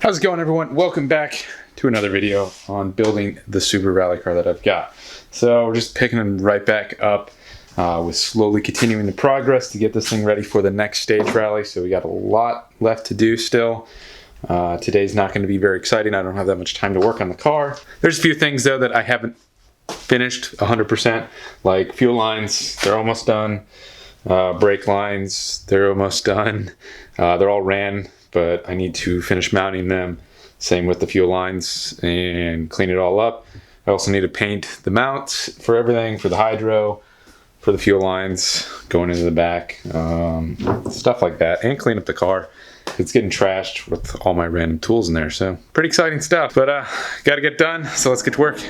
How's it going, everyone? Welcome back to another video on building the Subaru rally car that I've got. So we're just picking them right back up with slowly continuing the progress to get this thing ready for the next stage rally. So we got a lot left to do still. Today's not going to be very exciting. I don't have that much time to work on the car. There's a few things though that I haven't finished 100%, like fuel lines, they're almost done. Brake lines, they're almost done. They're all ran, but I need to finish mounting them. Same with the fuel lines and clean it all up. I also need to paint the mounts for everything, for the hydro, for the fuel lines going into the back, stuff like that, and clean up the car. It's getting trashed with all my random tools in there, so pretty exciting stuff. But gotta get done, so let's get to work.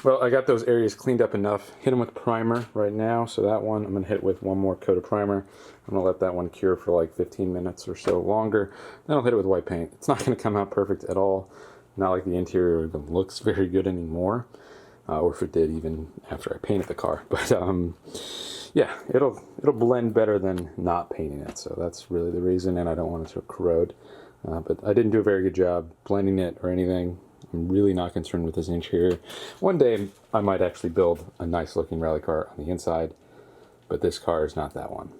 Well, I got those areas cleaned up enough. Hit them with primer right now. So that one, I'm going to hit with one more coat of primer. I'm going to let that one cure for like 15 minutes or so longer. Then I'll hit it with white paint. It's not going to come out perfect at all. Not like the interior even looks very good anymore. Or if it did even after I painted the car. But yeah, it'll blend better than not painting it. So that's really the reason, and I don't want it to corrode. But I didn't do a very good job blending it or anything. I'm really not concerned with this interior. One day I might actually build a nice looking rally car on the inside, but this car is not that one.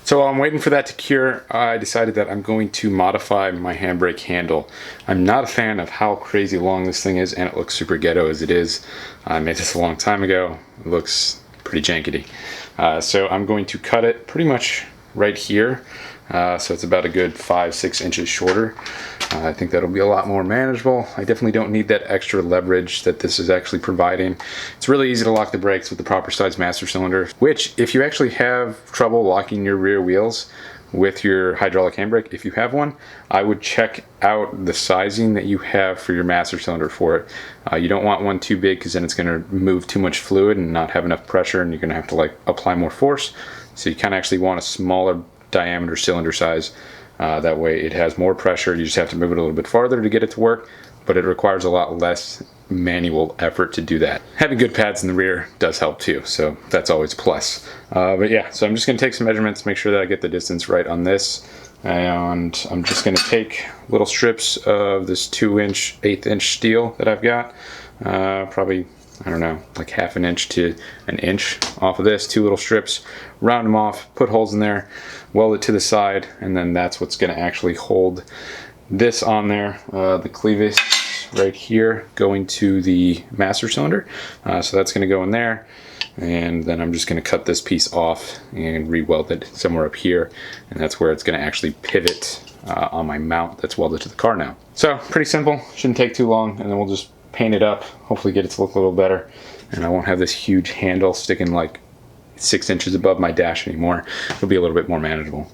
So while I'm waiting for that to cure, I decided that I'm going to modify my handbrake handle. I'm not a fan of how crazy long this thing is, and it looks super ghetto as it is. I made this a long time ago. It looks pretty jankety. So I'm going to cut it pretty much right here. So it's about a good 5-6 inches shorter. I think that'll be a lot more manageable. I definitely don't need that extra leverage that this is actually providing. It's really easy to lock the brakes with the proper size master cylinder, which if you actually have trouble locking your rear wheels with your hydraulic handbrake, if you have one, I would check out the sizing that you have for your master cylinder for it. You don't want one too big because then it's going to move too much fluid and not have enough pressure, and you're going to have to like apply more force. So you kind of actually want a smaller diameter cylinder size. That way it has more pressure. You just have to move it a little bit farther to get it to work, but it requires a lot less manual effort to do that. Having good pads in the rear does help too, so that's always a plus. But yeah, so I'm just going to take some measurements, make sure that I get the distance right on this, and I'm just going to take little strips of this 2-inch, 1/8-inch steel that I've got, probably, I don't know, like 1/2 inch to 1 inch off of this, 2 little strips, round them off, put holes in there, weld it to the side, and then that's what's going to actually hold this on there. The clevis right here going to the master cylinder, so that's going to go in there, and then I'm just going to cut this piece off and re-weld it somewhere up here, and that's where it's going to actually pivot on my mount that's welded to the car now. So pretty simple, shouldn't take too long, and then we'll just paint it up, hopefully get it to look a little better, and I won't have this huge handle sticking like 6 inches above my dash anymore. It'll be a little bit more manageable.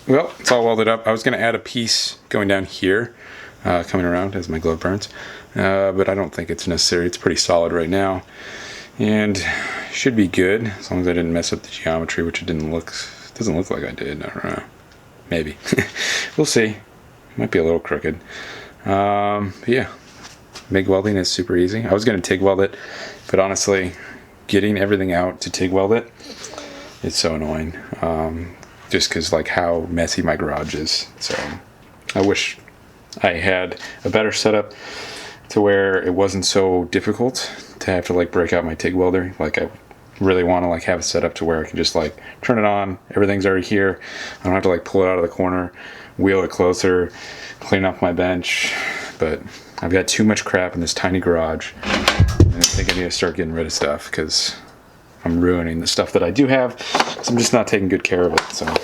Well, it's all welded up. I was going to add a piece going down here, coming around as my glove burns, but I don't think it's necessary. It's pretty solid right now, and should be good as long as I didn't mess up the geometry, which it doesn't look like I did. I don't know. Maybe. We'll see. Might be a little crooked. Yeah, MIG welding is super easy. I was going to TIG weld it, but honestly, getting everything out to TIG weld it, it's so annoying. Just because like how messy my garage is. So I wish I had a better setup to where it wasn't so difficult to have to like break out my TIG welder. Like I really want to like have a setup to where I can just like turn it on, everything's already here. I don't have to like pull it out of the corner, wheel it closer, clean up my bench. But I've got too much crap in this tiny garage, and I think I need to start getting rid of stuff because I'm ruining the stuff that I do have, so I'm just not taking good care of it, so it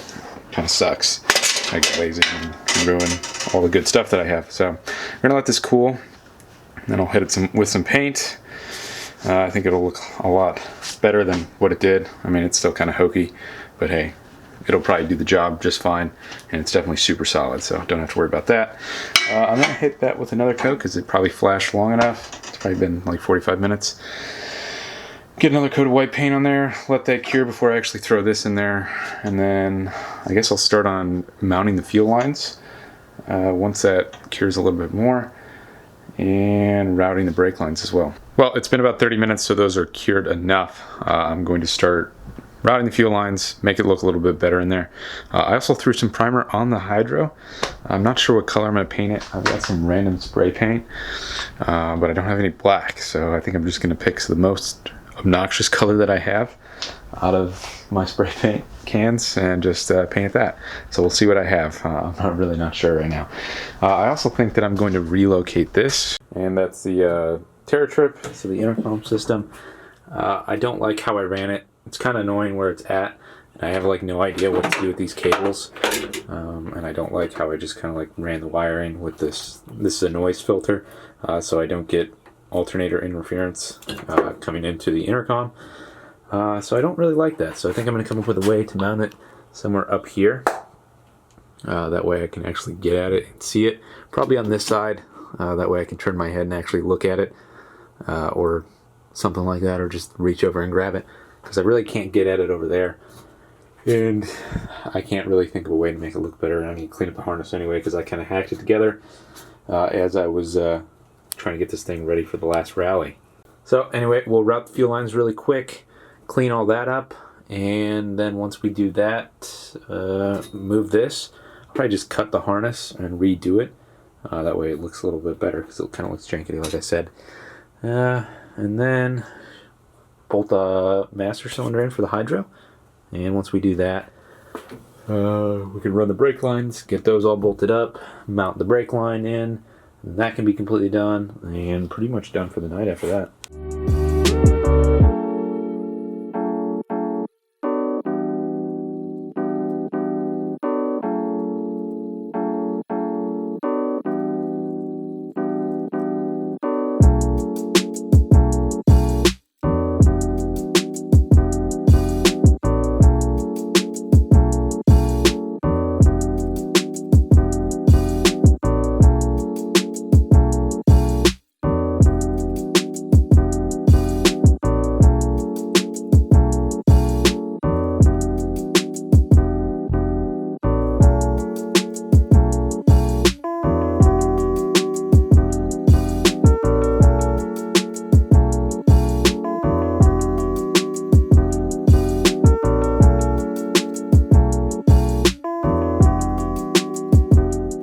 kind of sucks. I get lazy and ruin all the good stuff that I have. So I'm gonna let this cool, then I'll hit it with some paint. I think it'll look a lot better than what it did. I mean, it's still kind of hokey, but hey, it'll probably do the job just fine, and it's definitely super solid, so don't have to worry about that. I'm gonna hit that with another coat because it probably flashed long enough. It's probably been like 45 minutes. Get another coat of white paint on there, let that cure before I actually throw this in there, and then I guess I'll start on mounting the fuel lines once that cures a little bit more, and routing the brake lines as well. Well, it's been about 30 minutes, so those are cured enough. I'm going to start routing the fuel lines, make it look a little bit better in there. I also threw some primer on the hydro. I'm not sure what color I'm going to paint it. I've got some random spray paint, but I don't have any black, so I think I'm just going to pick the most obnoxious color that I have out of my spray paint cans and just paint it that. So we'll see what I have. I'm really not sure right now. I also think that I'm going to relocate this, and that's the TerraTrip, so the intercom system. I don't like how I ran it. It's kind of annoying where it's at, and I have like no idea what to do with these cables. And I don't like how I just kind of like ran the wiring with this. This is a noise filter, so I don't get alternator interference coming into the intercom. So I don't really like that. So I think I'm going to come up with a way to mount it somewhere up here. That way I can actually get at it and see it. Probably on this side. That way I can turn my head and actually look at it. Or something like that. Or just reach over and grab it. Because I really can't get at it over there. And I can't really think of a way to make it look better. I need to clean up the harness anyway because I kind of hacked it together as I was trying to get this thing ready for the last rally. So anyway, we'll route the fuel lines really quick, clean all that up, and then once we do that, move this. I'll probably just cut the harness and redo it. That way it looks a little bit better because it kind of looks jankety like I said. And then bolt the master cylinder in for the hydro. And once we do that, we can run the brake lines, get those all bolted up, mount the brake line in, and that can be completely done, and pretty much done for the night after that.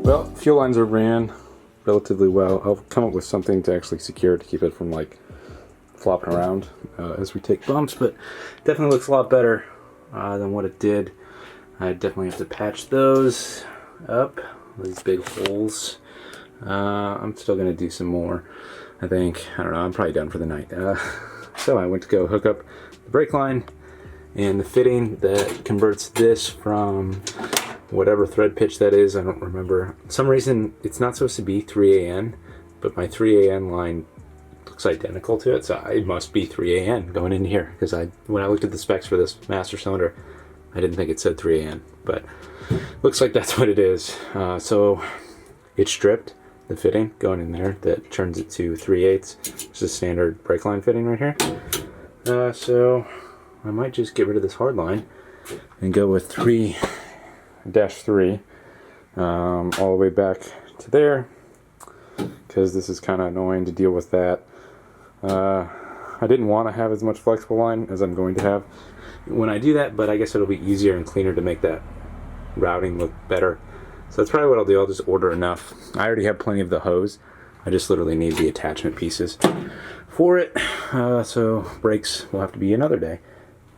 Well, fuel lines are ran relatively well. I'll come up with something to actually secure to keep it from like flopping around as we take bumps, but definitely looks a lot better than what it did. I definitely have to patch those up, these big holes. I'm still going to do some more, I think. I don't know, I'm probably done for the night. So I went to go hook up the brake line and the fitting that converts this from whatever thread pitch that is. I don't remember. For some reason it's not supposed to be 3AN, but my 3AN line looks identical to it, so it must be 3AN going in here, because when I looked at the specs for this master cylinder, I didn't think it said 3AN, but looks like that's what it is. So it's stripped, the fitting going in there, that turns it to 3/8. It's a standard brake line fitting right here. So I might just get rid of this hard line and go with 3-3 all the way back to there, because this is kind of annoying to deal with that. I didn't want to have as much flexible line as I'm going to have when I do that, but I guess it'll be easier and cleaner to make that routing look better. So that's probably what I'll do. I'll just order enough. I already have plenty of the hose. I just literally need the attachment pieces for it. So brakes will have to be another day.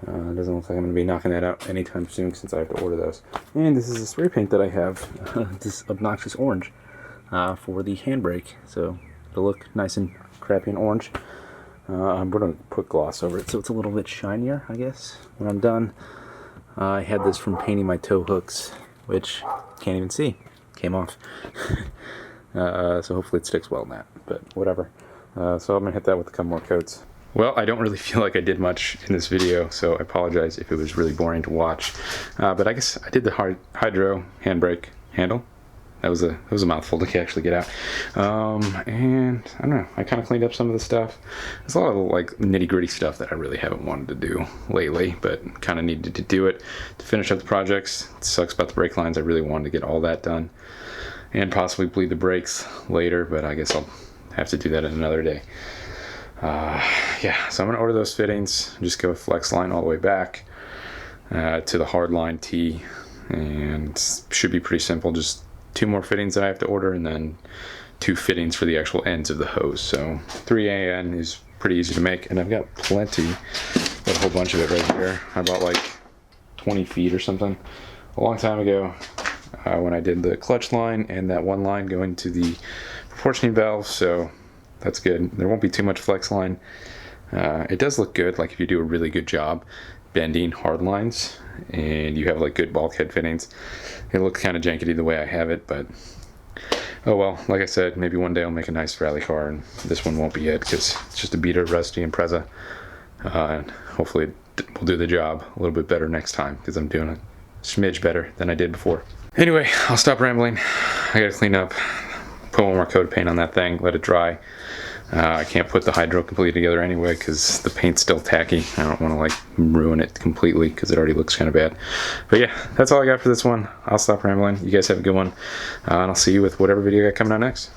It doesn't look like I'm going to be knocking that out anytime soon since I have to order those. And this is a spray paint that I have, this obnoxious orange, for the handbrake. So it'll look nice and crappy and orange. I'm going to put gloss over it so it's a little bit shinier, I guess, when I'm done. I had this from painting my tow hooks, which can't even see. Came off. So hopefully it sticks well in that, but whatever. So I'm going to hit that with a couple more coats. Well, I don't really feel like I did much in this video, so I apologize if it was really boring to watch. But I guess I did the hydro handbrake handle. That was a mouthful to actually get out. And I don't know, I kind of cleaned up some of the stuff. There's a lot of like nitty-gritty stuff that I really haven't wanted to do lately, but kind of needed to do it to finish up the projects. It sucks about the brake lines. I really wanted to get all that done and possibly bleed the brakes later, but I guess I'll have to do that another day. Yeah, so I'm gonna order those fittings, just go with flex line all the way back to the hard line T, and should be pretty simple. Just 2 more fittings that I have to order, and then 2 fittings for the actual ends of the hose. So 3AN is pretty easy to make, and I've got plenty, got a whole bunch of it right here. I bought like 20 feet or something a long time ago when I did the clutch line and that one line going to the proportioning valve, so that's good. There won't be too much flex line. It does look good, like if you do a really good job bending hard lines and you have like good bulkhead fittings. It looks kind of jankety the way I have it, but oh well. Like I said, maybe one day I'll make a nice rally car, and this one won't be it because it's just a beater rusty Impreza. And hopefully it will do the job a little bit better next time, because I'm doing a smidge better than I did before. Anyway, I'll stop rambling. I gotta clean up, put one more coat of paint on that thing, let it dry. I can't put the hydro completely together anyway because the paint's still tacky. I don't want to like ruin it completely because it already looks kind of bad. But yeah, that's all I got for this one. I'll stop rambling. You guys have a good one, and I'll see you with whatever video I got coming out next.